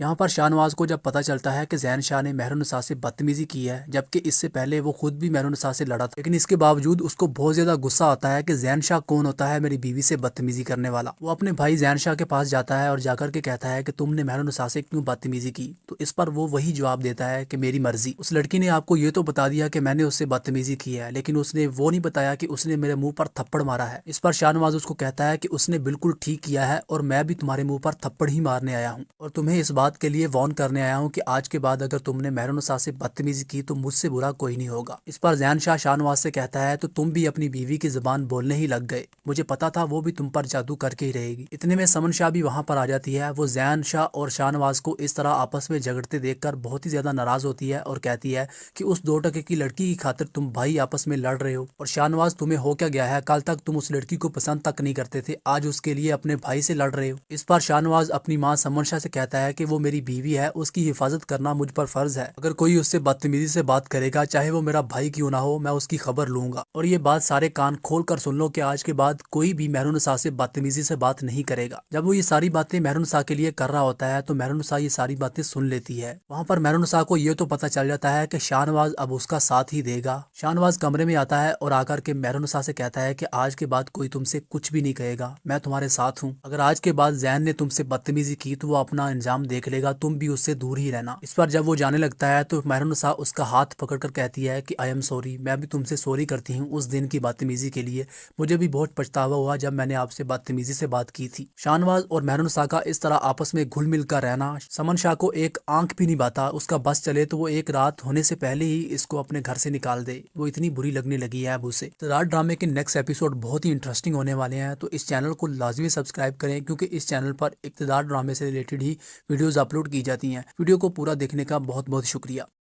यहाँ पर शाहनवाज को जब पता चलता है कि ज़ैन शाह ने मेहरुन्निसा से बदतमीजी की है, जबकि इससे पहले वो खुद भी मेहरुन्निसा से लड़ा था, लेकिन इसके बावजूद उसको बहुत ज्यादा गुस्सा आता है कि ज़ैन शाह कौन होता है मेरी बीवी से बदतमीजी करने वाला। वो अपने भाई ज़ैन शाह के पास जाता है और जाकर के कहता है कि तुमने मेहरुन्निसा से क्यों बदतमीजी की। तो इस पर वो वही जवाब देता है कि मेरी मर्जी। उस लड़की ने आपको ये तो बता दिया कि मैंने उससे बदतमीजी की है, लेकिन उसने वो नहीं बताया कि उसने मेरे मुंह पर थप्पड़ मारा है। इस पर शाहनवाज उसको कहता है कि उसने बिल्कुल ठीक किया है और मैं भी तुम्हारे मुंह पर थप्पड़ ही मारने आया हूँ और तुम्हें इस बात के लिए वार्न करने आया हूँ कि आज के बाद अगर तुमने मेहरुन्निसा से बदतमीजी की तो मुझसे बुरा कोई नहीं होगा। इस पर ज़ैन शाह शाहनवाज से कहता है तो तुम भी अपनी बीवी की जुबान बोलने ही लग गए, मुझे पता था वो भी तुम पर जादू करके ही रहेगी। इतने में समन शाह भी वहां पर आ जाती है। वो ज़ैन शाह और शाहनवाज को इस तरह आपस में झगड़ते देखकर बहुत ही ज्यादा नाराज होती है और कहती है कि उस 2 टके की लड़की की खातिर तुम भाई आपस में लड़ रहे हो। और शाहनवाज तुम्हें हो क्या गया है, कल तक तुम उस लड़की को पसंद तक नहीं करते थे, आज उसके लिए अपने भाई से लड़ रहे हो। इस पर शाहनवाज अपनी माँ समन शाह से कहता है कि वो मेरी बीवी है, उसकी हिफाजत करना मुझ पर फर्ज है। अगर कोई उससे बदतमीजी से बात करेगा, चाहे वो मेरा भाई क्यों ना हो, मैं उसकी खबर लूंगा। और ये बात सारे कान खोल कर सुन लो कि आज के बाद कोई भी मेहरुन्निसा से बदतमीजी से बात नहीं करेगा। जब वो ये सारी बातें मेहरुन्निसा के लिए कर रहा होता है तो मेहरुन्निसा ये सारी बातें सुन लेती है। वहाँ पर मेहरुन्निसा को ये तो पता चल जाता है कि शाहनवाज अब उसका साथ ही देगा। शाहनवाज कमरे में आता है और आकर के मेहरुन्निसा से कहता है कि आज के बाद कोई तुमसे कुछ भी नहीं कहेगा, मैं तुम्हारे साथ हूँ। अगर आज के बाद ज़ैन ने तुमसे बदतमीजी की तो वो अपना इंजाम देख लेगा, तुम भी उससे दूर ही रहना। इस पर जब वो जाने लगता है तो मेहरुन्निसा उसका हाथ पकड़कर कहती है कि आई एम सॉरी, मैं भी तुमसे सॉरी करती हूँ उस दिन की बदतमीजी के लिए, मुझे भी बहुत पछतावा हुआ जब मैंने आपसे बदतमीजी से बात की थी। शाहनवाज और मेहरुन्निसा का इस तरह आपस में घुल मिल कर रहना समन शाह को एक आंख भी नहीं बाता। उसका बस चले तो वो एक रात होने से पहले ही इसको अपने घर से निकाल दे, वो इतनी बुरी लगने लगी है अब उसे। तो रात ड्रामे के नेक्स्ट एपिसोड बहुत ही इंटरेस्टिंग होने वाले हैं, तो इस चैनल को लाजमी सब्सक्राइब करें क्योंकि इस चैनल पर इक़्तिदार ड्रामे से रिलेटेड ही वीडियोस अपलोड की जाती हैं। वीडियो को पूरा देखने का बहुत बहुत शुक्रिया।